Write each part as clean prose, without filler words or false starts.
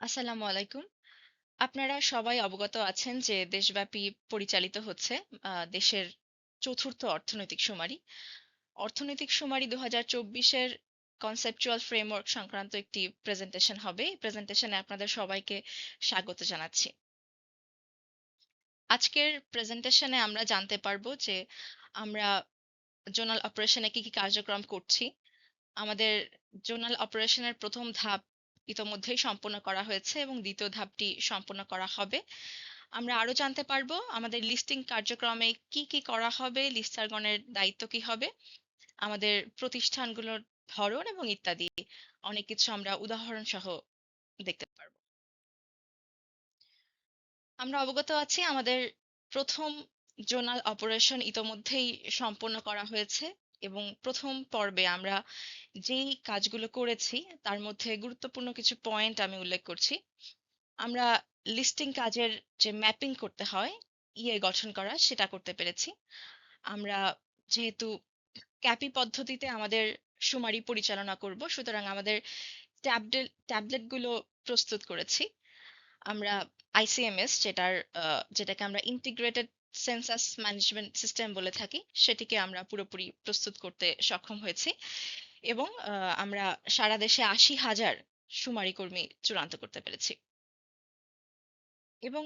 আসসালামু আলাইকুম। আপনারা সবাই অবগত আছেন যে দেশব্যাপী পরিচালিত হচ্ছে দেশের চতুর্থ অর্থনৈতিক শুমারি। অর্থনৈতিক শুমারি ২০২৪-এর কনসেপচুয়াল ফ্রেমওয়ার্ক সংক্রান্ত একটি প্রেজেন্টেশন হবে। এই প্রেজেন্টেশনে আপনাদের সবাইকে স্বাগত জানাচ্ছি। আজকের প্রেজেন্টেশনে আমরা জানতে পারবো যে আমরা জোনাল অপারেশনে কি কার্যক্রম করছি। আমাদের জোনাল অপারেশনের প্রথম ধাপ ইতোমধ্যেই সম্পন্ন করা হয়েছে এবং দ্বিতীয় ধাপটি সম্পন্ন করা হবে। আমরা আরো জানতে পারবো আমাদের লিস্টিং কার্যক্রমে কি কি করা হবে, লিস্টারগণের দায়িত্ব কি হবে, আমাদের প্রতিষ্ঠানগুলোর ধরন এবং ইত্যাদি অনেক কিছু আমরা উদাহরণ সহ দেখতে পারবো। আমরা অবগত আছি আমাদের প্রথম জোনাল অপারেশন ইতোমধ্যেই সম্পন্ন করা হয়েছে এবং প্রথম পর্বে আমরা যেই কাজগুলো করেছি তার মধ্যে গুরুত্বপূর্ণ কিছু পয়েন্ট আমি উল্লেখ করছি। আমরা লিস্টিং কাজের যে ম্যাপিং করতে হয়, গঠন করা সেটা করতে পেরেছি। আমরা যেহেতু ক্যাপি পদ্ধতিতে আমাদের শুমারি পরিচালনা করব, সুতরাং আমাদের ট্যাবলেটগুলো প্রস্তুত করেছি। আমরা আইসিএমএস যেটাকে আমরা ইন্টিগ্রেটেড সেন্সাস ম্যানেজমেন্ট সিস্টেম বলে থাকি, সেটিকে আমরা পুরোপুরি প্রস্তুত করতে সক্ষম হয়েছি এবং আমরা সারা দেশে ৮০,০০০ শুমারি কর্মী চূড়ান্ত করতে পেরেছি। এবং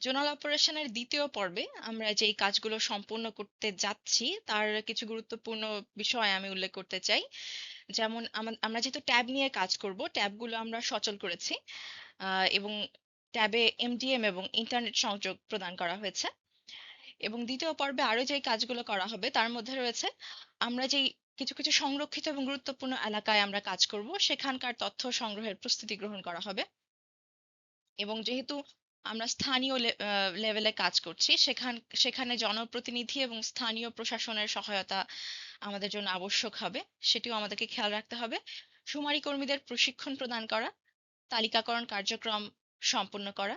জোনাল অপারেশনের দ্বিতীয় পর্বে আমরা যেই কাজগুলো সম্পূর্ণ করতে যাচ্ছি তার কিছু গুরুত্বপূর্ণ বিষয় আমি উল্লেখ করতে চাই। যেমন আমরা যেহেতু ট্যাব নিয়ে কাজ করব, ট্যাবগুলো আমরা সচল করেছি এবং ট্যাবে এমডিএম এবং ইন্টারনেট সংযোগ প্রদান করা হয়েছে। এবং দ্বিতীয় পর্বে আরো যে কাজগুলো করা হবে তার মধ্যে রয়েছে আমরা যেই কিছু কিছু সংরক্ষিত এবং গুরুত্বপূর্ণ এলাকায় আমরা কাজ করব, সেখানকার তথ্য সংগ্রহের প্রস্তুতি গ্রহণ করা হবে। এবং যেহেতু আমরা স্থানীয় লেভেলে কাজ করছি, সেখানে জনপ্রতিনিধি এবং স্থানীয় প্রশাসনের সহায়তা আমাদের জন্য আবশ্যক হবে, সেটিও আমাদেরকে খেয়াল রাখতে হবে। শুমারি কর্মীদের প্রশিক্ষণ প্রদান করা, তালিকাকরণ কার্যক্রম সম্পন্ন করা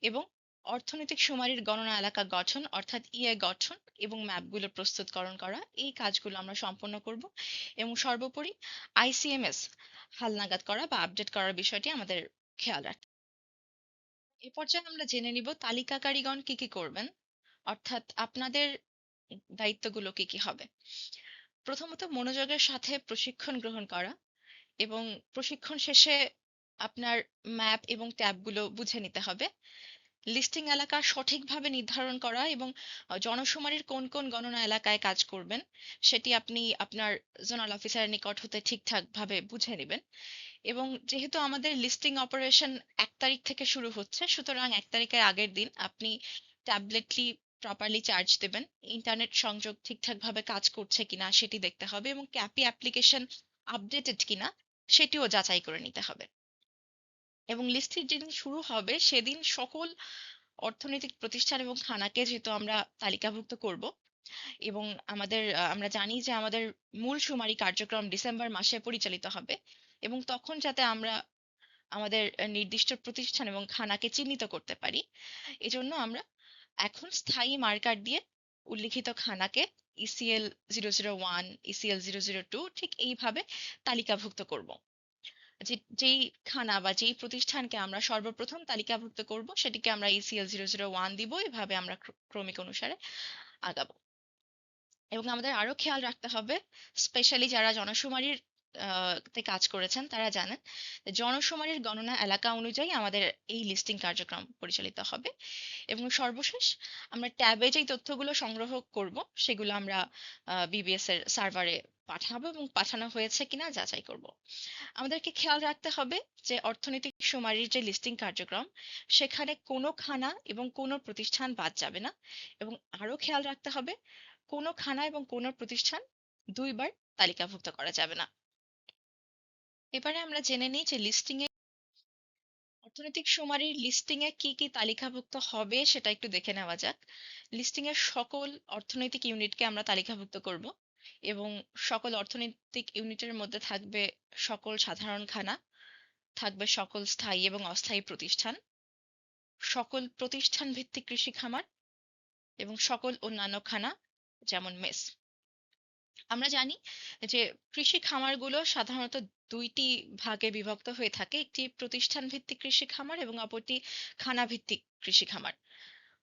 এবং অর্থনৈতিক শুমারির গণনা এলাকা গঠন অর্থাৎ গঠন এবং ম্যাপগুলো প্রস্তুতকরণ করা, এই কাজগুলো আমরা সম্পন্ন করব। এবং সর্বোপরি আইসিএমএস হালনাগাদ করা বা আপডেট করার বিষয়টি আমাদের খেয়াল রাখতে। এ পর্যায়ে আমরা জেনে নিব তালিকাকারীগণ কি কি করবেন, অর্থাৎ আপনাদের দায়িত্বগুলো কি কি হবে। প্রথমত মনোযোগের সাথে প্রশিক্ষণ গ্রহণ করা এবং প্রশিক্ষণ শেষে আপনার ম্যাপ এবং ট্যাবগুলো বুঝে নিতে হবে। লিস্টিং এলাকা সঠিকভাবে নির্ধারণ করা এবং জনশুমারির কোন কোন গণনা এলাকায় কাজ করবেন সেটি আপনি আপনার জোনাল অফিসারের নিকট হতে ঠিকঠাক ভাবে বুঝে নেবেন। এবং যেহেতু আমাদের লিস্টিং অপারেশন ১ তারিখ থেকে শুরু হচ্ছে, সুতরাং ১ তারিখের আগের দিন আপনি ট্যাবলেটটি প্রপারলি চার্জ দেবেন, ইন্টারনেট সংযোগ ঠিকঠাকভাবে কাজ করছে কিনা সেটি দেখতে হবে এবং ক্যাপি অ্যাপ্লিকেশন আপডেটেড কিনা সেটিও যাচাই করে নিতে হবে। এবং লিস্টটি যেদিন শুরু হবে সেদিন সকল অর্থনৈতিক প্রতিষ্ঠান এবং খানাকে যেহেতু আমরা তালিকাভুক্ত করব এবং আমরা জানি যে আমাদের মূল শুমারি কার্যক্রম ডিসেম্বর মাসে পরিচালিত হবে এবং তখন যাতে আমরা আমাদের নির্দিষ্ট প্রতিষ্ঠান এবং খানাকে চিহ্নিত করতে পারি, এজন্য আমরা এখন স্থায়ী মার্কার দিয়ে উল্লিখিত খানাকে ECL 001, ECL 002 ঠিক এইভাবে তালিকাভুক্ত করব। যেই খানা বা যেই প্রতিষ্ঠানকে আমরা সর্বপ্রথম তালিকাভুক্ত করব সেটিকে আমরা ECL 001 দিব, এভাবে আমরা ক্রমিক অনুসারে আগাবো। এবং আমাদের আরো খেয়াল রাখতে হবে, স্পেশালি যারা জনশুমারির তে কাজ করেছেন তারা জানেন যে জনশুমারির গণনা এলাকা অনুযায়ী আমাদের এই লিস্টিং কার্যক্রম পরিচালিত হবে। এবং সর্বশেষ আমরা ট্যাবে যেই তথ্যগুলো সংগ্রহ করব সেগুলো আমরা বিবিএস এর সার্ভারে পাঠাবো এবং পাঠানো হয়েছে কিনা যাচাই করব। আমাদেরকে খেয়াল রাখতে হবে যে অর্থনৈতিক শুমারির যে লিস্টিং কার্যক্রম সেখানে কোনো খানা এবং কোনো প্রতিষ্ঠান বাদ যাবে না। এবং আরো খেয়াল রাখতে হবে কোনো খানা এবং কোনো প্রতিষ্ঠান দুইবার তালিকাভুক্ত করা যাবে না। এবারে আমরা জেনে নিই যে অর্থনৈতিক শুমারির লিস্টিং এ কি কি তালিকাভুক্ত হবে সেটা একটু দেখে নেওয়া যাক। লিস্টিং এর সকল অর্থনৈতিক ইউনিটকে আমরা তালিকাভুক্ত করব এবং সকল অর্থনৈতিক ইউনিটের মধ্যে থাকবে সকল সাধারণ খানা, থাকবে সকল স্থায়ী এবং অস্থায়ী প্রতিষ্ঠান, সকল প্রতিষ্ঠান ভিত্তিক কৃষি খামার এবং সকল অন্যান্য খানা যেমন মেস। আমরা জানি যে কৃষি খামারগুলো সাধারণত দুইটি ভাগে বিভক্ত হয়ে থাকে, একটি প্রতিষ্ঠান ভিত্তিক কৃষি খামার এবং অপরটি খানা ভিত্তিক কৃষি খামার।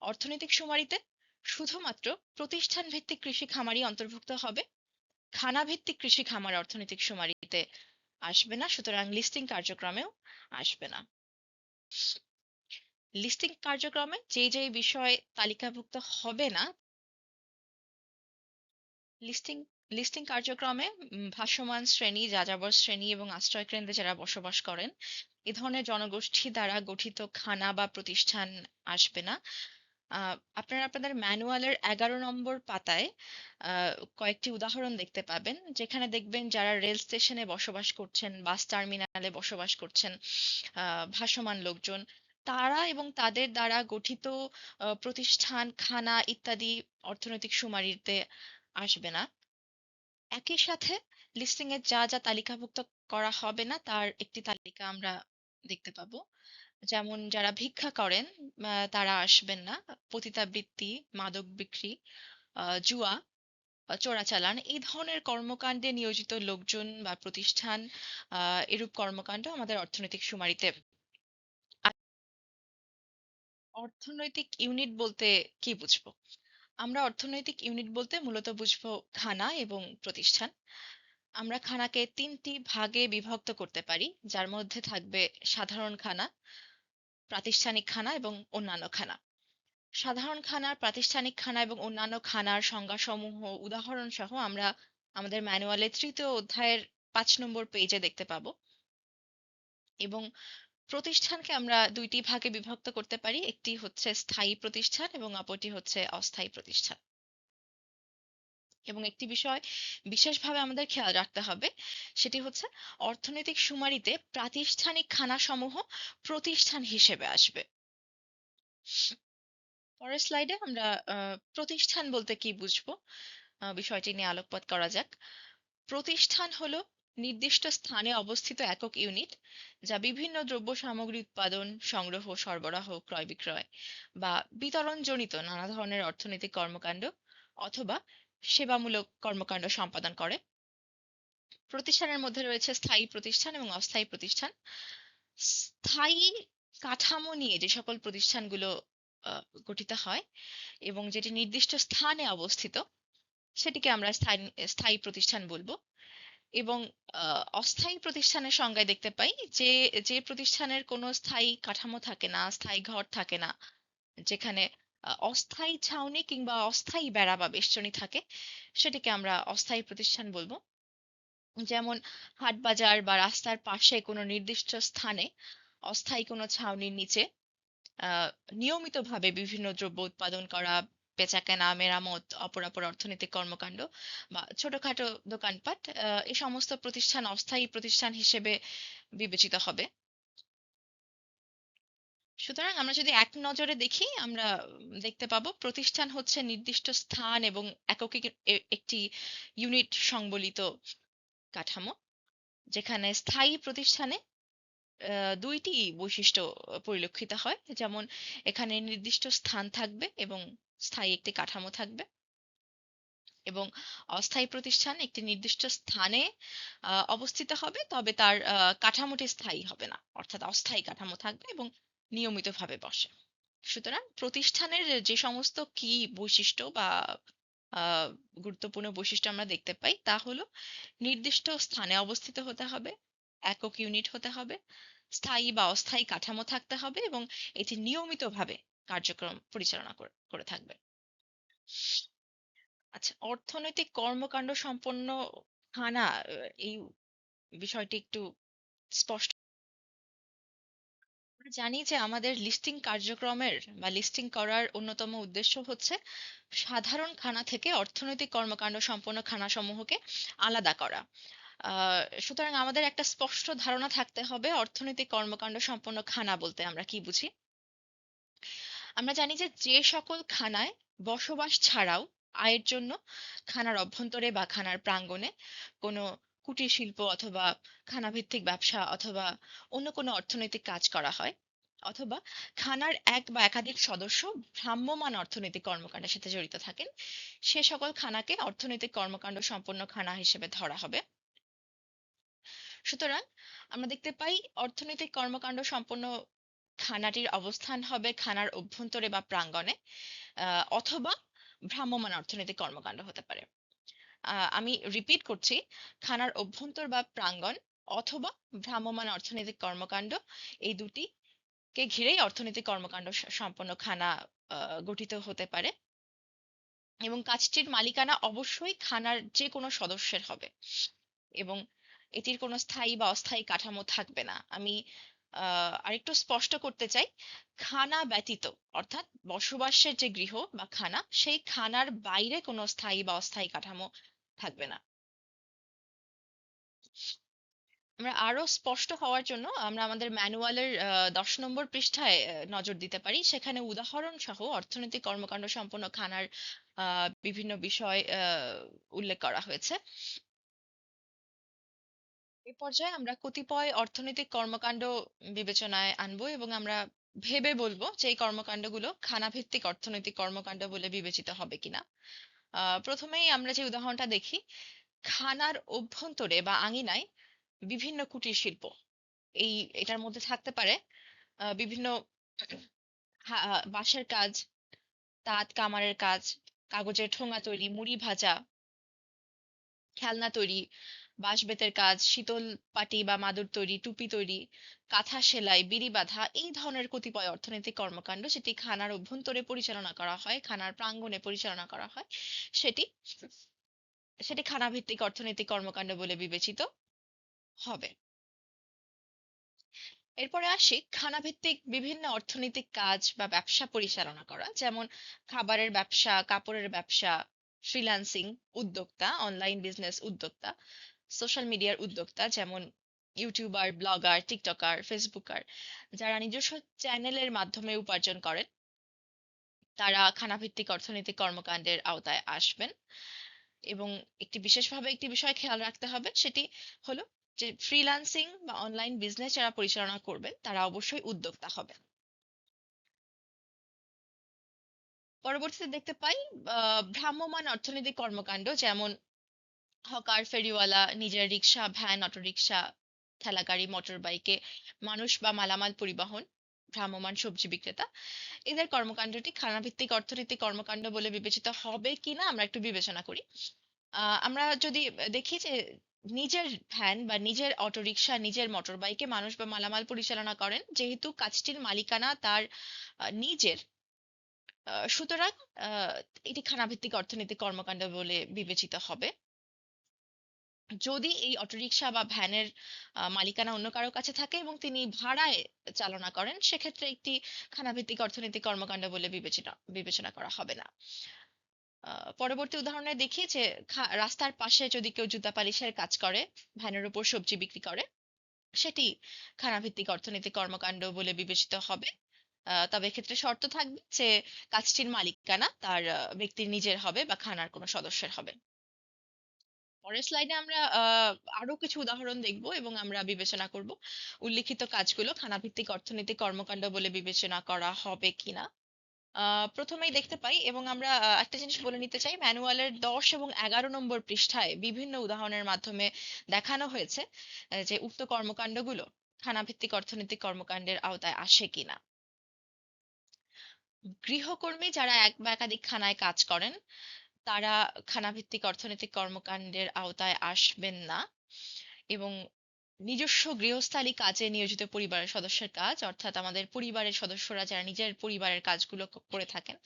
অর্থনৈতিক শুমারিতে শুধুমাত্র প্রতিষ্ঠান ভিত্তিক কৃষি খামারই অন্তর্ভুক্ত হবে, খানা ভিত্তিক কৃষি খামার অর্থনৈতিক শুমারিতে আসবে না, সুতরাং লিস্টিং কার্যক্রমেও আসবে না। লিস্টিং কার্যক্রমে যে যে বিষয় তালিকাভুক্ত হবে না, লিস্টিং লিস্টিং কার্যক্রমে ভাসমান শ্রেণী, যাযাবর শ্রেণী এবং আশ্রয়কেন্দ্রে যারা বসবাস করেন এ ধরনের জনগোষ্ঠী দ্বারা গঠিত খানা বা প্রতিষ্ঠান আসবে না। আপনারা আপনাদের ম্যানুয়ালের 11 নম্বর পাতায় কয়েকটি উদাহরণ দেখতে পাবেন, যেখানে দেখবেন যারা রেল স্টেশনে বসবাস করছেন, বাস টার্মিনালে বসবাস করছেন, ভাসমান লোকজন, তারা এবং তাদের দ্বারা গঠিত প্রতিষ্ঠান, খানা ইত্যাদি অর্থনৈতিক শুমারিতে আসবে না। একই সাথে লিস্টিং এ যা যা তালিকাভুক্ত করা হবে না তার একটি তালিকা আমরা দেখতে পাবো। যেমন যারা ভিক্ষা করেন তারা আসবেন না। পতিতাবৃত্তি, মাদক বিক্রি, জুয়া, চোরাচালান এই ধরনের কর্মকাণ্ডে নিয়োজিত লোকজন বা প্রতিষ্ঠান, এরূপ কর্মকাণ্ড আমাদের অর্থনৈতিক শুমারিতে। অর্থনৈতিক ইউনিট বলতে কি বুঝবো? আমরা অর্থনৈতিক ইউনিট বলতে মূলত বুঝবো খানা এবং প্রতিষ্ঠান। আমরা খানাকে তিনটি ভাগে বিভক্ত করতে পারি, যার মধ্যে থাকবে সাধারণ খানা, প্রাতিষ্ঠানিক খানা এবং অন্যান্য খানা। সাধারণ খানা, প্রাতিষ্ঠানিক খানা এবং অন্যান্য খানার সংজ্ঞাসমূহ উদাহরণ সহ আমরা আমাদের ম্যানুয়ালের 3য় অধ্যায়ের 5 নম্বর পেজে দেখতে পাবো। এবং প্রতিষ্ঠানকে আমরা দুইটি ভাগে বিভক্ত করতে পারি, একটি হচ্ছে স্থায়ী প্রতিষ্ঠান এবং অপরটি হচ্ছে অস্থায়ী প্রতিষ্ঠান। এবং একটি বিষয় বিশেষভাবে আমাদের খেয়াল রাখতে হবে, সেটি হচ্ছে অর্থনৈতিক শুমারিতে প্রাতিষ্ঠানিক খানাসমূহ প্রতিষ্ঠান হিসেবে আসবে। পরের স্লাইডে আমরা প্রতিষ্ঠান বলতে কি বুঝবো বিষয়টি নিয়ে আলোকপাত করা যাক। প্রতিষ্ঠান হলো নির্দিষ্ট স্থানে অবস্থিত একক ইউনিট, যা বিভিন্ন দ্রব্য সামগ্রী উৎপাদন, সংগ্রহ, সরবরাহ, ক্রয় বিক্রয় বা বিতরণজনিত নানা ধরনের অর্থনৈতিক কর্মকাণ্ড অথবা সেবামূলক কর্মকাণ্ড সম্পাদন করে। প্রতিষ্ঠানের মধ্যে রয়েছে স্থায়ী প্রতিষ্ঠান এবং অস্থায়ী প্রতিষ্ঠান। স্থায়ী কাঠামো নিয়ে যে সকল প্রতিষ্ঠানগুলো গঠিত হয় এবং যেটি নির্দিষ্ট স্থানে অবস্থিত, সেটিকে আমরা স্থায়ী প্রতিষ্ঠান বলবো। এবং অস্থায়ী প্রতিষ্ঠানের সংজ্ঞায় দেখতে পাই যে যে প্রতিষ্ঠানের কোনো স্থায়ী কাঠামো থাকে না, স্থায়ী ঘর থাকে না, যেখানে অস্থায়ী ছাউনি কিংবা অস্থায়ী বেড়া বা বেষ্টনী থাকে, সেটিকে আমরা অস্থায়ী প্রতিষ্ঠান বলবো। যেমন হাট বাজার বা রাস্তার পাশে কোনো নির্দিষ্ট স্থানে অস্থায়ী কোনো ছাউনির নিচে আহ নিয়মিতভাবে বিভিন্ন দ্রব্য উৎপাদন করা, বেচাকেনা, মেরামত, অপরাপর অর্থনৈতিক কর্মকাণ্ড বা ছোটখাটো দোকানপাট, এই সমস্ত প্রতিষ্ঠান অস্থায়ী প্রতিষ্ঠান হিসেবে বিবেচিত হবে। সুতরাং আমরা যদি এক নজরে দেখি, আমরা দেখতে পাবো প্রতিষ্ঠান হচ্ছে নির্দিষ্ট স্থান এবং এককে একটি ইউনিট সংবলিত কাঠামো, যেখানে স্থায়ী প্রতিষ্ঠানে দুইটি বৈশিষ্ট্য পরিলক্ষিত হয়। যেমন এখানে নির্দিষ্ট স্থান থাকবে এবং স্থায়ী একটি কাঠামো থাকবে। এবং অস্থায়ী প্রতিষ্ঠান একটি নির্দিষ্ট স্থানে অবস্থিত হবে, তবে তার কাঠামোটি স্থায়ী হবে না, অর্থাৎ অস্থায়ী কাঠামো থাকবে এবং নিয়মিতভাবে বসে। সুতরাং প্রতিষ্ঠানের যে সমস্ত কি বৈশিষ্ট্য বা আহ গুরুত্বপূর্ণ বৈশিষ্ট্য আমরা দেখতে পাই, তা হলো নির্দিষ্ট স্থানে অবস্থিত হতে হবে, একক ইউনিট হতে হবে, স্থায়ী বা অস্থায়ী কাঠামো থাকতে হবে এবং এটি নিয়মিতভাবে কার্যক্রম পরিচালনা করে থাকবে। আচ্ছা, অর্থনৈতিক কর্মকাণ্ড সম্পন্ন খানা, এই বিষয়টি একটু স্পষ্ট। আমরা জানি যে আমাদের লিস্টিং কার্যক্রমের বা লিস্টিং করার অন্যতম উদ্দেশ্য হচ্ছে সাধারণ খানা থেকে অর্থনৈতিক কর্মকাণ্ড সম্পন্ন খানাসমূহকে আলাদা করা। সুতরাং আমাদের একটা স্পষ্ট ধারণা থাকতে হবে অর্থনৈতিক কর্মকাণ্ড সম্পন্ন খানা বলতে আমরা কি বুঝি। আমরা জানি যে যে সকল খানায় বসবাস ছাড়াও আয়ের জন্য খানার অভ্যন্তরে বা খানার প্রাঙ্গণে কোনো কুটির শিল্প অথবা খানাভিত্তিক ব্যবসা অথবা অন্য কোনো অর্থনৈতিক কাজ করা হয়, অথবা খানার এক বা একাধিক সদস্য ভ্রাম্যমাণ অর্থনৈতিক কর্মকাণ্ডের সাথে জড়িত থাকেন, সে সকল খানাকে অর্থনৈতিক কর্মকাণ্ড সম্পন্ন খানা হিসেবে ধরা হবে। সুতরাং আমরা দেখতে পাই অর্থনৈতিক কর্মকাণ্ড সম্পন্ন খানাটির অবস্থান হবে খানার অভ্যন্তরে বা প্রাঙ্গণে, অথবা ভ্রাম্যমাণ অর্থনৈতিক কর্মকাণ্ড হতে পারে। আমি রিপিট করছি, খানার অভ্যন্তর বা প্রাঙ্গণ অথবা ভ্রাম্যমাণ অর্থনৈতিক কর্মকাণ্ড, এই দুটিকে ঘিরেই অর্থনৈতিক কর্মকাণ্ড সম্পন্ন খানা গঠিত হতে পারে। এবং কাজটির মালিকানা অবশ্যই খানার যে কোনো সদস্যের হবে এবং এটির কোনো স্থায়ী বা অস্থায়ী কাঠামো থাকবে না। আমি আরেকটু স্পষ্ট করতে চাই, খানা ব্যতীত অর্থাৎ বসবাসের যে গৃহ বা খানা, সেই খানার বাইরে কোনো স্থায়ী বা অস্থায়ী কাঠামো থাকবে না। আমরা আরো স্পষ্ট হওয়ার জন্য আমরা আমাদের ম্যানুয়ালের 10 নম্বর পৃষ্ঠায় নজর দিতে পারি। সেখানে উদাহরণ সহ অর্থনৈতিক কর্মকাণ্ড সম্পন্ন খানার বিভিন্ন বিষয় উল্লেখ করা হয়েছে। এই পর্যায়ে আমরা কতিপয় অর্থনৈতিক কর্মকাণ্ড বিবেচনায় আনবো এবং আমরা ভেবে বলবো যে এই কর্মকাণ্ডগুলো খানাভিত্তিক অর্থনৈতিক কর্মকাণ্ড বলে বিবেচিত হবে কিনা। প্রথমেই আমরা যে উদাহরণটা দেখি, খানার অভ্যন্তরে বা আঙিনায় বিভিন্ন কুটির শিল্প, এটার মধ্যে থাকতে পারে বিভিন্ন বাঁশের কাজ, তাঁত কামারের কাজ, কাগজের ঠোঙা তৈরি, মুড়ি ভাজা, খেলনা তৈরি, বাঁশ বেতের কাজ, শীতল পাটি বা মাদুর তৈরি, টুপি তৈরি, কাঁথা সেলাই, বিড়ি বাঁধা, এই ধরনের কতিপয় অর্থনৈতিক কর্মকাণ্ড যেটি খানার অভ্যন্তরে পরিচালনা করা হয়, খানার প্রাঙ্গণে পরিচালনা করা হয়, সেটি সেটি খানাভিত্তিক অর্থনৈতিক কর্মকাণ্ড বলে বিবেচিত হবে। এরপরে আসি খানাভিত্তিক বিভিন্ন অর্থনৈতিক কাজ বা ব্যবসা পরিচালনা করা, যেমন খাবারের ব্যবসা, কাপড়ের ব্যবসা, ফ্রিল্যান্সিং, উদ্যোক্তা, অনলাইন বিজনেস উদ্যোক্তা, সোশ্যাল মিডিয়ার উদ্যোক্তা, যেমন ইউটিউবার, ব্লগার, টিকটকার, ফেসবুকার, যারা নিজস্ব চ্যানেলের মাধ্যমে উপার্জন করেন, তারা খানাভিত্তিক অর্থনৈতিক কর্মকাণ্ডের আওতায় আসবেন। এবং বিশেষভাবে একটি বিষয় খেয়াল রাখতে হবে, সেটি হলো যে ফ্রিল্যান্সিং বা অনলাইন বিজনেস যারা পরিচালনা করবেন তারা অবশ্যই উদ্যোক্তা হবেন। পরবর্তীতে দেখতে পাই ভ্রাম্যমাণ অর্থনৈতিক কর্মকাণ্ড, যেমন হকার, ফেরিওয়ালা, নিজের রিক্সা, ভ্যান, অটোরিক্সা, ঠেলাগাড়ি, মোটর বাইকে মানুষ বা মালামাল পরিবহন, ভ্রাম্যমাণ সবজি বিক্রেতা, এদের কর্মকাণ্ডটি খানাভিত্তিক অর্থনৈতিক কর্মকাণ্ড বলে বিবেচিত হবে কিনা আমরা একটু বিবেচনা করি। আমরা যদি দেখি যে নিজের ভ্যান বা নিজের অটোরিকশা, নিজের মোটর বাইকে মানুষ বা মালামাল পরিচালনা করেন, যেহেতু কাজটির মালিকানা তার নিজের, সুতরাং আহ, এটি খানাভিত্তিক অর্থনৈতিক কর্মকাণ্ড বলে বিবেচিত হবে। যদি এই অটোরিকশা বা ভ্যানের মালিকানা অন্য কারো কাছে থাকে এবং তিনি ভাড়ায় চালনা করেন, সেক্ষেত্রে একটি খানাভিত্তিক অর্থনৈতিক কর্মকাণ্ড বলে বিবেচনা বিবেচনা করা হবে না। পরবর্তী উদাহরণে দেখি যে রাস্তার পাশে যদি কেউ জুতা পালিশের কাজ করে, ভ্যানের উপর সবজি বিক্রি করে, সেটি খানাভিত্তিক অর্থনৈতিক কর্মকাণ্ড বলে বিবেচিত হবে। তবে এক্ষেত্রে শর্ত থাকবে যে কাজটির মালিকানা তার ব্যক্তির নিজের হবে বা খানার কোনো সদস্যের হবে। পরের স্লাইডে আমরা আরো কিছু উদাহরণ দেখব এবং আমরা বিবেচনা করব উল্লিখিত কাজগুলো খানাভিত্তিক অর্থনৈতিক কর্মকাণ্ড বলে বিবেচনা করা হবে কিনা। প্রথমেই দেখতে পাই এবং আমরা একটা জিনিস বলে নিতে চাই, ম্যানুয়ালের 10 এবং 11 নম্বর পৃষ্ঠায় বিভিন্ন উদাহরণের মাধ্যমে দেখানো হয়েছে যে উক্ত কর্মকাণ্ডগুলো খানাভিত্তিক অর্থনৈতিক কর্মকাণ্ডের আওতায় আসে কিনা। গৃহকর্মী যারা এক বা একাধিক খানায় কাজ করেন, তারা খানাভিত্তিক অর্থনৈতিক কর্মকাণ্ডের আওতায় আসবেন না। এবং নিজস্ব গৃহস্থালী কাজে নিয়োজিত পরিবারের সদস্যের কাজ, অর্থাৎ আমাদের পরিবারের সদস্যরা যারা নিজের পরিবারের কাজগুলো করে থাকেন,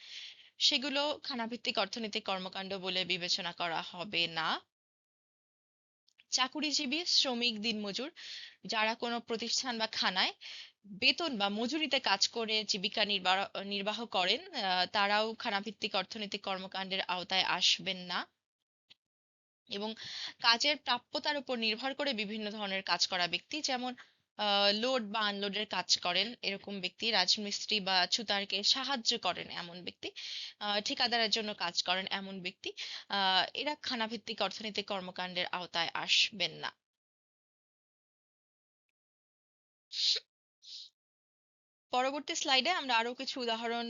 সেগুলো খানাভিত্তিক অর্থনৈতিক কর্মকাণ্ড বলে বিবেচনা করা হবে না। চাকুরিজীবী, শ্রমিক, দিনমজুর যারা কোনো প্রতিষ্ঠান বা খানায় বেতন বা মজুরিতে কাজ করে জীবিকা নির্বাহ নির্বাহ করেন, তারাও খানাভিত্তিক অর্থনৈতিক কর্মকাণ্ডের আওতায় আসবেন না। এবং কাজের প্রাপ্যতার উপর নির্ভর করে বিভিন্ন ধরনের কাজ করা ব্যক্তি, যেমন লোড বা আনলোডের কাজ করেন এরকম ব্যক্তি, রাজমিস্ত্রি বা ছুতারকে সাহায্য করেন এমন ব্যক্তি, ঠিকাদারের জন্য কাজ করেন এমন ব্যক্তি, এরা খানাভিত্তিক অর্থনৈতিক কর্মকাণ্ডের আওতায় আসবেন না। পরবর্তী স্লাইডে আমরা আরো কিছু উদাহরণ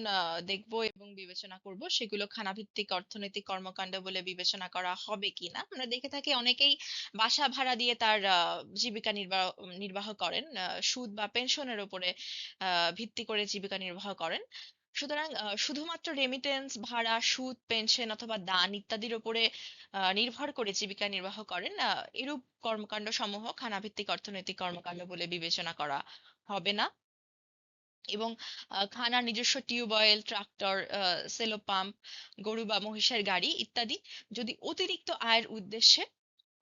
দেখব এবং বিবেচনা করব, সেগুলো খানাভিত্তিক অর্থনৈতিক কর্মকাণ্ড বলে বিবেচনা করা হবে কিনা। আমরা দেখে থাকি অনেকেই বাসা ভাড়া দিয়ে তার জীবিকা নির্বাহ করেন, সুদ বা পেনশনের উপরে ভিত্তি করে জীবিকা নির্বাহ করেন। সুতরাং শুধুমাত্র রেমিটেন্স, ভাড়া, সুদ, পেনশন অথবা দান ইত্যাদির উপরে নির্ভর করে জীবিকা নির্বাহ করেন, এরূপ কর্মকাণ্ড সমূহ খানাভিত্তিক অর্থনৈতিক কর্মকাণ্ড বলে বিবেচনা করা হবে না। এবং খানার নিজস্ব টিউবওয়েল, ট্রাক্টর, সেলো পাম্প, গরু বা মহিষের গাড়ি ইত্যাদি যদি অতিরিক্ত আয়ের উদ্দেশ্যে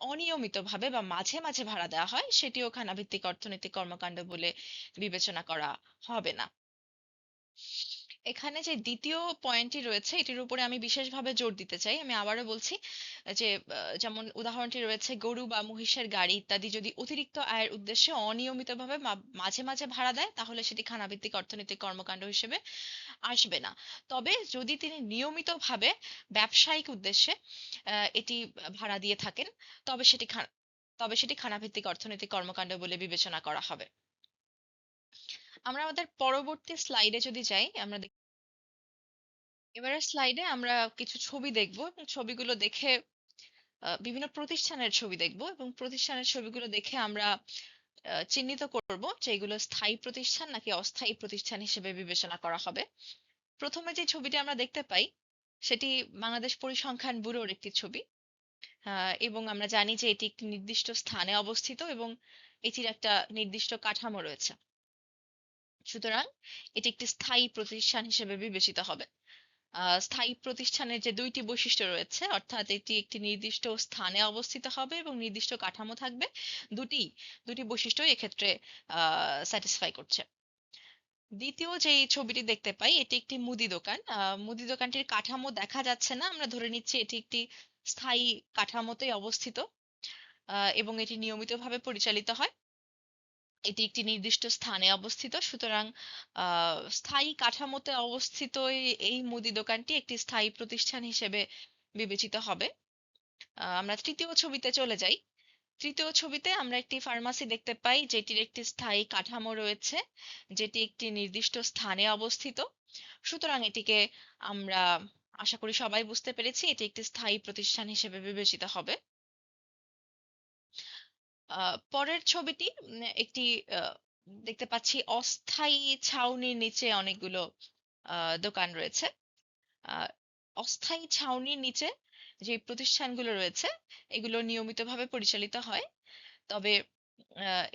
অনিয়মিতভাবে বা মাঝে মাঝে ভাড়া দেওয়া হয়, সেটিও খানাভিত্তিক অর্থনৈতিক কর্মকাণ্ড বলে বিবেচনা করা হবে না। এখানে যে দ্বিতীয় পয়েন্টটি রয়েছে এটির উপরে আমি বিশেষভাবে জোর দিতে চাই। আমি আবারও বলছি যে যেমন উদাহরণটি রয়েছে, গরু বা মহিষের গাড়ি ইত্যাদি যদি অতিরিক্ত আয়ের উদ্দেশ্যে অনিয়মিতভাবে মাঝে মাঝে ভাড়া দেয়, তাহলে সেটি খানাভিত্তিক অর্থনৈতিক কর্মকাণ্ড হিসেবে আসবে না। তবে যদি তিনি নিয়মিতভাবে ব্যবসায়িক উদ্দেশ্যে এটি ভাড়া দিয়ে থাকেন, তবে সেটি খানাভিত্তিক অর্থনৈতিক কর্মকাণ্ড বলে বিবেচনা করা হবে। আমরা আমাদের পরবর্তী স্লাইডে যদি যাই, এবারের স্লাইডে আমরা কিছু ছবি দেখব এবং ছবিগুলো দেখে বিভিন্ন প্রতিষ্ঠানের ছবি দেখব এবং প্রতিষ্ঠানের ছবিগুলো দেখে আমরা চিহ্নিত করব যে এগুলো স্থায়ী প্রতিষ্ঠান নাকি অস্থায়ী প্রতিষ্ঠান হিসেবে বিবেচনা করা হবে। প্রথমে যে ছবিটি আমরা দেখতে পাই সেটি বাংলাদেশ পরিসংখ্যান ব্যুরোর একটি ছবি, এবং আমরা জানি যে এটি একটি নির্দিষ্ট স্থানে অবস্থিত এবং এটির একটা নির্দিষ্ট কাঠামো রয়েছে। সুতরাং এটি একটি স্থায়ী প্রতিষ্ঠান হিসেবে বিবেচিত হবে। স্থায়ী প্রতিষ্ঠানের যে দুইটি বৈশিষ্ট্য রয়েছে, অর্থাৎ এটি একটি নির্দিষ্ট স্থানে অবস্থিত হবে এবং নির্দিষ্ট কাঠামো থাকবে, দুটি দুটি বৈশিষ্ট্য এক্ষেত্রে স্যাটিসফাই করছে। দ্বিতীয় যে ছবিটি দেখতে পাই এটি একটি মুদি দোকান। মুদি দোকানটির কাঠামো দেখা যাচ্ছে না, আমরা ধরে নিচ্ছি এটি একটি স্থায়ী কাঠামোতেই অবস্থিত এবং এটি নিয়মিতভাবে পরিচালিত হয়। এটি একটি নির্দিষ্ট স্থানে অবস্থিত, সুতরাং স্থায়ী কাঠামোতে অবস্থিত এই মুদি দোকানটি একটি স্থায়ী প্রতিষ্ঠান হিসেবে বিবেচিত হবে। আমরা তৃতীয় ছবিতে চলে যাই। তৃতীয় ছবিতে আমরা একটি ফার্মাসি দেখতে পাই যেটির একটি স্থায়ী কাঠামো রয়েছে, যেটি একটি নির্দিষ্ট স্থানে অবস্থিত। সুতরাং এটিকে আমরা, আশা করি সবাই বুঝতে পেরেছি, এটি একটি স্থায়ী প্রতিষ্ঠান হিসেবে বিবেচিত হবে। পরের ছবিটি একটি দেখতে পাচ্ছি অস্থায়ী ছাউনির নিচে অনেকগুলো দোকান রয়েছে। আহ, অস্থায়ী ছাউনির নিচে যে প্রতিষ্ঠানগুলো রয়েছে এগুলো নিয়মিতভাবে পরিচালিত হয়, তবে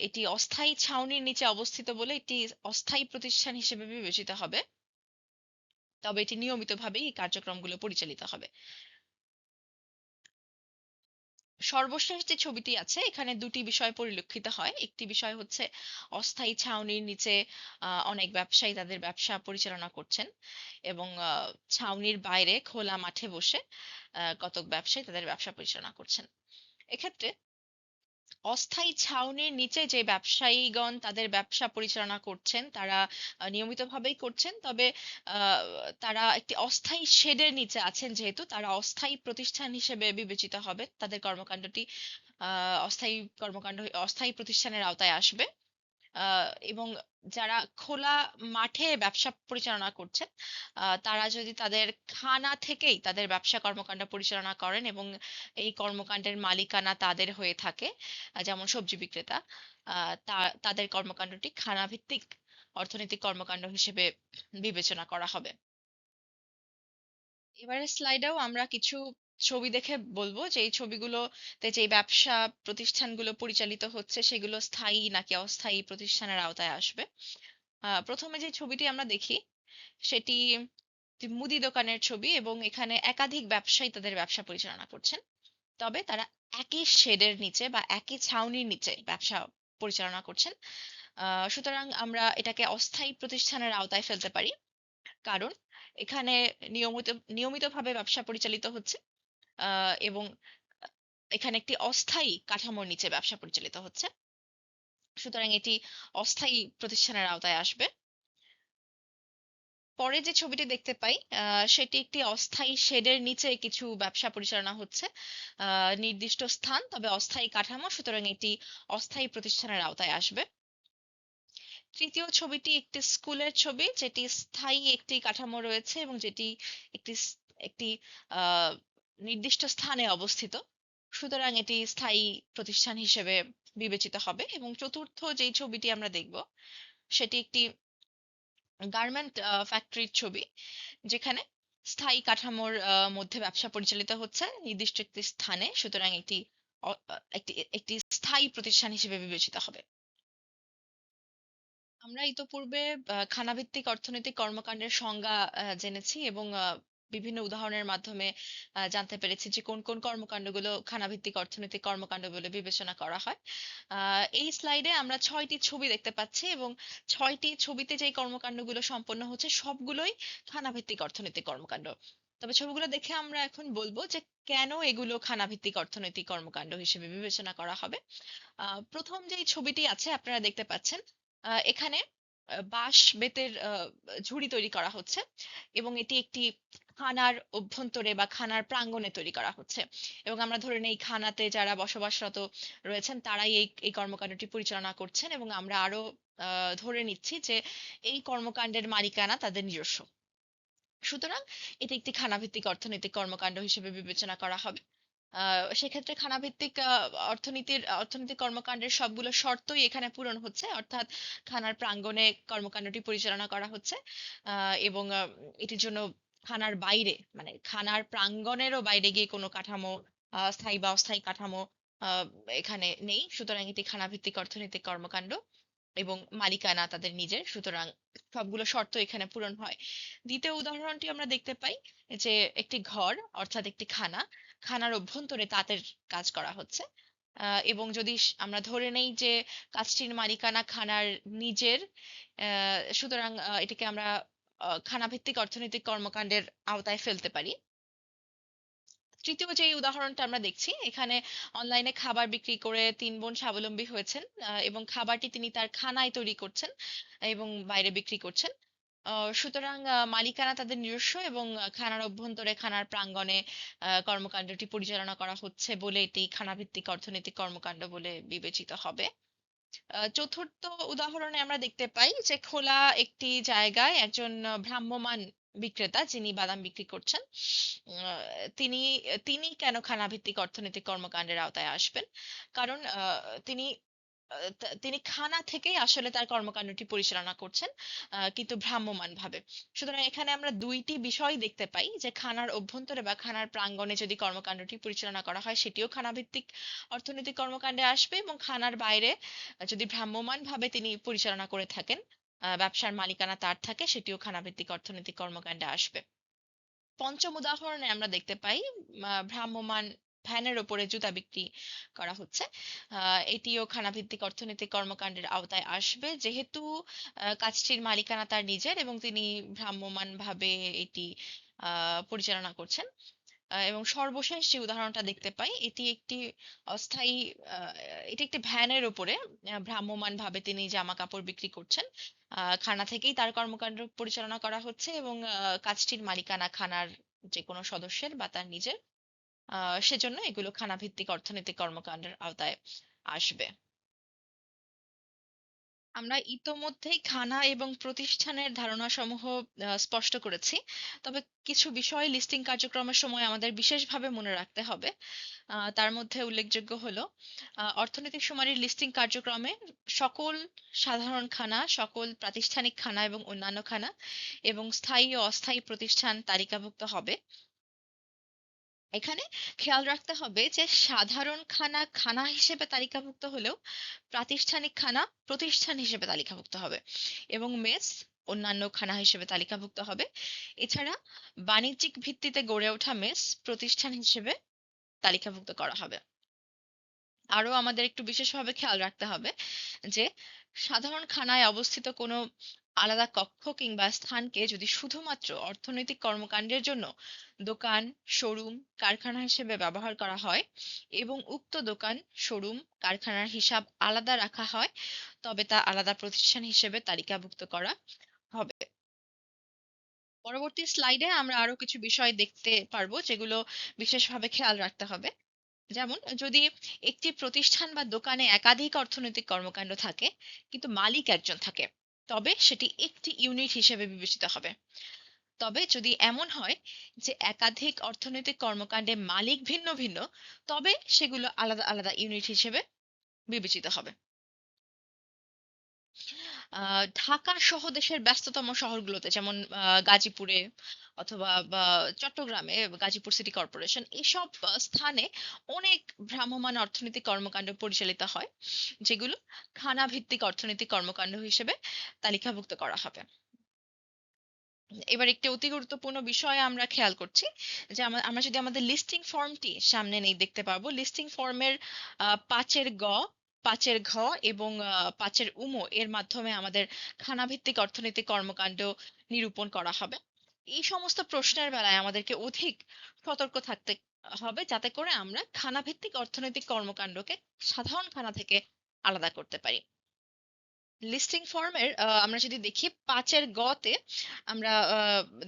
এটি অস্থায়ী ছাউনির নিচে অবস্থিত বলে এটি অস্থায়ী প্রতিষ্ঠান হিসেবে বিবেচিত হবে, তবে এটি নিয়মিতভাবেই এই কার্যক্রমগুলো পরিচালিত হবে। সর্বশেষ যে ছবিটি আছে এখানে দুটি বিষয় পরিলক্ষিত হয়। একটি বিষয় হচ্ছে অস্থায়ী ছাউনির নিচে অনেক ব্যবসায়ী তাদের ব্যবসা পরিচালনা করছেন এবং ছাউনির বাইরে খোলা মাঠে বসে কতক ব্যবসায়ী তাদের ব্যবসা পরিচালনা করছেন। এক্ষেত্রে অস্থায়ী ছাউনির নিচে যে ব্যবসায়ীগণ তাদের ব্যবসা পরিচালনা করছেন তারা নিয়মিতভাবেই করছেন, তবে আহ, তারা একটি অস্থায়ী শেডের নিচে আছেন, যেহেতু তারা অস্থায়ী প্রতিষ্ঠান হিসেবে বিবেচিত হবে, তাদের কর্মকাণ্ডটি অস্থায়ী কর্মকাণ্ড অস্থায়ী প্রতিষ্ঠানের আওতায় আসবে। এবং যারা খোলা মাঠে ব্যবসা পরিচালনা করছেন তারা যদি তাদের খানা থেকেই তাদের ব্যবসা কর্মকাণ্ড পরিচালনা করেন এবং এই কর্মকাণ্ডের মালিকানা তাদের হয়ে থাকে, যেমন সবজি বিক্রেতা, তাদের কর্মকাণ্ডটি খানা ভিত্তিক অর্থনৈতিক কর্মকাণ্ড হিসেবে বিবেচনা করা হবে। এবারে স্লাইডেও আমরা কিছু ছবি দেখে বলবো যে এই ছবিগুলোতে যে ব্যবসা প্রতিষ্ঠানগুলো পরিচালিত হচ্ছে সেগুলো স্থায়ী নাকি অস্থায়ী প্রতিষ্ঠানের আওতায় আসবে। প্রথমে যে ছবিটি আমরা দেখি সেটি একটি মুদি দোকানের ছবি এবং এখানে একাধিক ব্যবসায়ী তাদের ব্যবসা পরিচালনা করছেন, তবে তারা একই শেডের নিচে বা একই ছাউনির নিচে ব্যবসা পরিচালনা করছেন। সুতরাং আমরা এটাকে অস্থায়ী প্রতিষ্ঠানের আওতায় ফেলতে পারি, কারণ এখানে নিয়মিতভাবে ব্যবসা পরিচালিত হচ্ছে এবং এখানে একটি অস্থায়ী কাঠামোর নিচে ব্যবসা পরিচালিত হচ্ছে, সুতরাং এটি অস্থায়ী প্রতিষ্ঠানের আওতায় আসবে। পরে যে ছবিটি দেখতে পাই সেটি একটি অস্থায়ী শেডের নিচে কিছু ব্যবসা পরিচালনা হচ্ছে, নির্দিষ্ট স্থান তবে অস্থায়ী কাঠামো, সুতরাং এটি অস্থায়ী প্রতিষ্ঠানের আওতায় আসবে। তৃতীয় ছবিটি একটি স্কুলের ছবি, যেটি স্থায়ী একটি কাঠামো রয়েছে এবং যেটি একটি আহ নির্দিষ্ট স্থানে অবস্থিত। সুতরাং এটি স্থায়ী প্রতিষ্ঠান হিসেবে বিবেচিত হবে। এবং চতুর্থ যেই ছবিটি আমরা দেখব সেটি একটি গার্মেন্ট ফ্যাক্টরির ছবি, যেখানে স্থায়ী কাঠামোর মধ্যে ব্যবসা পরিচালিত হচ্ছে নির্দিষ্ট একটি স্থানে। সুতরাং এটি একটি একটি স্থায়ী প্রতিষ্ঠান হিসেবে বিবেচিত হবে। আমরা ইতোপূর্বে খানাভিত্তিক অর্থনৈতিক কর্মকাণ্ডের সংজ্ঞা জেনেছি এবং বিভিন্ন উদাহরণের মাধ্যমে জানতে পেরেছি যে কোন কোন কর্মকাণ্ডগুলো খানাভিত্তিক অর্থনৈতিক কর্মকাণ্ড বলে বিবেচনা করা হয়। এই স্লাইডে আমরা 6টি ছবি দেখতে পাচ্ছি এবং 6টি ছবিতে যে কর্মকাণ্ডগুলো সম্পন্ন হচ্ছে সবগুলোই খানাভিত্তিক অর্থনৈতিক কর্মকাণ্ড। তবে ছবিগুলো দেখে আমরা এখন বলবো যে কেন এগুলো খানাভিত্তিক অর্থনৈতিক কর্মকাণ্ড হিসেবে বিবেচনা করা হবে। প্রথম যেই ছবিটি আছে আপনারা দেখতে পাচ্ছেন, এখানে বাঁশ বেতের ঝুড়ি তৈরি করা হচ্ছে এবং এটি একটি খানার অভ্যন্তরে বা খানার প্রাঙ্গণে তৈরি করা হচ্ছে। এবং আমরা ধরে নেই খানাতে যারা বসবাসরত রয়েছেন তারাই এই কর্মকাণ্ডটি পরিচালনা করছেন, এবং আমরা আরো ধরে নিচ্ছি যে এই কর্মকাণ্ডের মালিকানা তাদের নিজস্ব। সুতরাং এটি একটি খানাভিত্তিক অর্থনৈতিক কর্মকাণ্ড হিসেবে বিবেচনা করা হবে। সেক্ষেত্রে খানাভিত্তিক অর্থনৈতিক কর্মকাণ্ডের সবগুলো শর্তই এখানে পূরণ হচ্ছে, অর্থাৎ খানার প্রাঙ্গণে কর্মকাণ্ডটি পরিচালনা করা হচ্ছে এবং এটির জন্য খানার বাইরে, মানে খানার প্রাঙ্গণেরও বাইরে গিয়ে কোনো কাঠামো, স্থায়ী বা অস্থায়ী কাঠামো আহ, এখানে নেই। সুতরাং এটি খানাভিত্তিক অর্থনৈতিক কর্মকাণ্ড এবং মালিকানা তাদের নিজের। সুতরাং সবগুলো শর্ত এখানে পূরণ হয়। দ্বিতীয় উদাহরণটি আমরা দেখতে পাই যে একটি ঘর, অর্থাৎ একটি খানার অভ্যন্তরে তাঁতের কাজ করা হচ্ছে। এবং যদি আমরা ধরে নেই যে কাজটির মালিকানা খানার নিজের, সুতরাং এটিকে আমরা খানাভিত্তিক অর্থনৈতিক কর্মকাণ্ডের আওতায় ফেলতে পারি। তৃতীয় যে উদাহরণটা আমরা দেখছি, এখানে অনলাইনে খাবার বিক্রি করে 3 বোন স্বাবলম্বী হয়েছেন এবং খাবারটি তিনি তার খানায় তৈরি করছেন এবং বাইরে বিক্রি করছেন। সুতরাং মালিকানা তাদের নিজস্ব এবং খানার অভ্যন্তরে খানার প্রাঙ্গণে কর্মকাণ্ডটি পরিচালনা করা হচ্ছে বলে এটি খানাভিত্তিক অর্থনৈতিক কর্মকাণ্ড বলে বিবেচিত হবে। চতুর্থ উদাহরণে আমরা দেখতে পাই যে খোলা একটি জায়গায় একজন ভ্রাম্যমাণ বিক্রেতা যিনি বাদাম বিক্রি করছেন, আহ, তিনি তিনি কেন খানাভিত্তিক অর্থনৈতিক কর্মকাণ্ডের আওতায় আসবেন? কারণ তিনি তিনি খানা থেকেই আসলে তার কর্মকাণ্ডটি পরিচালনা করছেন, কিন্তু ভ্রাম্যমাণ ভাবে। সুতরাং এখানে আমরা দুইটি বিষয় দেখতে পাই যে খানার অভ্যন্তরে বা খানার প্রাঙ্গণে যদি কর্মকাণ্ডটি পরিচালনা করা হয় সেটিও খানাভিত্তিক অর্থনৈতিক কর্মকাণ্ডে আসবে, এবং খানার বাইরে যদি ভ্রাম্যমাণ ভাবে তিনি পরিচালনা করে থাকেন, ব্যবসার মালিকানা তার থাকে, সেটিও খানাভিত্তিক অর্থনৈতিক কর্মকাণ্ডে আসবে। পঞ্চম উদাহরণে আমরা দেখতে পাই ভ্রাম্যমাণ ভ্যানের ওপরে জুতা বিক্রি করা হচ্ছে। এটিও খানাভিত্তিক অর্থনৈতিক কর্মকাণ্ডের আওতায় আসবে, যেহেতু কাজটির মালিকানা তার নিজের এবং তিনি ভ্রাম্যমাণ ভাবে এটি পরিচালনা করছেন। এবং সর্বশেষ যে উদাহরণটা দেখতে পাই, অস্থায়ী আহ, এটি একটি ভ্যানের উপরে ভ্রাম্যমাণ ভাবে তিনি জামা কাপড় বিক্রি করছেন। খানা থেকেই তার কর্মকাণ্ড পরিচালনা করা হচ্ছে এবং কাজটির মালিকানা খানার যে কোনো সদস্যের বা তার নিজের। সেজন্য এগুলো খানাভিত্তিক অর্থনৈতিক কর্মকাণ্ডের আওতায় আসবে। আমরা ইতোমধ্যেই খানা এবং প্রতিষ্ঠানের ধারণাসমূহ স্পষ্ট করেছি, তবে কিছু বিষয় লিস্টিং কার্যক্রমের সময় আমাদের বিশেষভাবে মনে রাখতে হবে। তার মধ্যে উল্লেখযোগ্য হলো অর্থনৈতিক শুমারির লিস্টিং কার্যক্রমে সকল সাধারণ খানা, সকল প্রাতিষ্ঠানিক খানা এবং অন্যান্য খানা এবং স্থায়ী ও অস্থায়ী প্রতিষ্ঠান তালিকাভুক্ত হবে। এখানে খেয়াল রাখতে হবে যে সাধারণ খানা খানা হিসেবে তালিকাভুক্ত হলেও প্রাতিষ্ঠানিক খানা প্রতিষ্ঠান হিসেবে তালিকাভুক্ত হবে, এবং মেস অন্যান্য খানা হিসেবে তালিকাভুক্ত হবে। এছাড়া বাণিজ্যিক ভিত্তিতে গড়ে ওঠা মেস প্রতিষ্ঠান হিসেবে তালিকাভুক্ত করা হবে। আরো আমাদের একটু বিশেষভাবে খেয়াল রাখতে হবে যে সাধারণ খানায় অবস্থিত কোনো আলাদা কক্ষ কিংবা স্থানকে যদি শুধুমাত্র অর্থনৈতিক কর্মকাণ্ডের জন্য দোকান, শোরুম, কারখানা হিসেবে ব্যবহার করা হয় এবং উক্ত দোকান, শোরুম, কারখানার হিসাব আলাদা রাখা হয়, তবে তা আলাদা প্রতিষ্ঠান হিসেবে তালিকাভুক্ত করা হবে। পরবর্তী স্লাইডে আমরা আরো কিছু বিষয় দেখতে পারবো যেগুলো বিশেষভাবে খেয়াল রাখতে হবে। যেমন যদি একটি প্রতিষ্ঠান বা দোকানে একাধিক অর্থনৈতিক কর্মকাণ্ড থাকে কিন্তু মালিক একজন থাকে, তবে সেটি একটি ইউনিট হিসেবে বিবেচিত হবে। তবে যদি এমন হয় যে একাধিক অর্থনৈতিক কর্মকাণ্ডে মালিক ভিন্ন ভিন্ন, তবে সেগুলো আলাদা আলাদা ইউনিট হিসেবে বিবেচিত হবে। ঢাকা সহ দেশের ব্যস্ততম শহরগুলোতে, যেমন গাজীপুরে অথবা বা চট্টগ্রামে গাজীপুর সিটি কর্পোরেশন, এসব স্থানে অনেক ভ্রাম্যমাণ অর্থনৈতিক কর্মকাণ্ড পরিচালিত হয়, যেগুলো খানা ভিত্তিক অর্থনৈতিক কর্মকাণ্ড হিসেবে তালিকাভুক্ত করা হবে। এবার একটি অতি গুরুত্বপূর্ণ বিষয় আমরা খেয়াল করছি যে আমরা যদি আমাদের লিস্টিং ফর্মটি সামনে নেই, দেখতে পারবো লিস্টিং ফর্মের ৫ এর গ, ৫ এর ঘ এবং ৫ এর উম এর মাধ্যমে আমাদের খানাভিত্তিক অর্থনৈতিক কর্মকাণ্ড নিরূপণ করা হবে। এই সমস্ত প্রশ্নের বেলায় আমাদেরকে অধিক সতর্ক থাকতে হবে, যাতে করে আমরা খানাভিত্তিক অর্থনৈতিক কর্মকাণ্ডকে সাধারণ খানা থেকে আলাদা করতে পারি। লিস্টিং ফর্মের আমরা যদি দেখি ৫ এর গ তে আমরা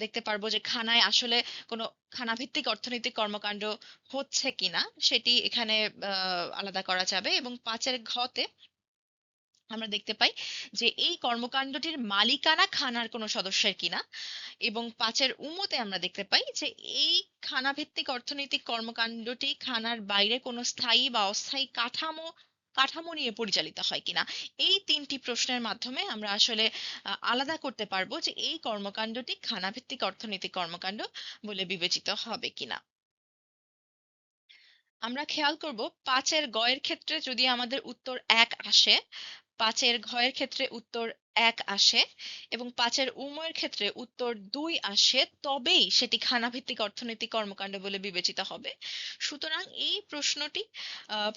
দেখতে পারবো যে খানায় আসলে কোনো খানাভিত্তিক অর্থনৈতিক কর্মকাণ্ড হচ্ছে কিনা সেটি এখানে আলাদা করা যাবে, এবং ৫ এর ঘ তে আমরা দেখতে পাই যে এই কর্মকাণ্ডটির মালিকানা খানার কোনো সদস্যের কিনা, এবং ৫ এর উমতে আমরা দেখতে পাই যে এই খানাভিত্তিক অর্থনৈতিক কর্মকাণ্ডটি খানার বাইরে কোনো স্থায়ী বা অস্থায়ী কাঠামো কাঠামো নিয়ে পরিচালিত হয় কিনা। এই ৩টি প্রশ্নের মাধ্যমে আমরা আসলে আলাদা করতে পারবো যে এই কর্মকাণ্ডটি খানাভিত্তিক অর্থনৈতিক কর্মকাণ্ড বলে বিবেচিত হবে কিনা। আমরা খেয়াল করব ৫ এর গ এর ক্ষেত্রে যদি আমাদের উত্তর ১ আসে, ৫ এর ঘ এর ক্ষেত্রে উত্তর ১ আসে, এবং ৫ এর উম এর ক্ষেত্রে উত্তর ২ আসে, তবেই সেটি খানাভিত্তিক অর্থনৈতিক কর্মকাণ্ড বলে বিবেচিত হবে। সুতরাং এই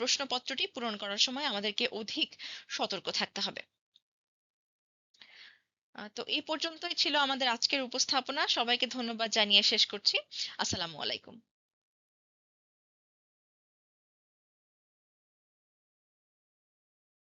প্রশ্নপত্রটি পূরণ করার সময় আমাদেরকে অধিক সতর্ক থাকতে হবে। তো এই পর্যন্তই ছিল আমাদের আজকের উপস্থাপনা। সবাইকে ধন্যবাদ জানিয়ে শেষ করছি। আসসালামু আলাইকুম।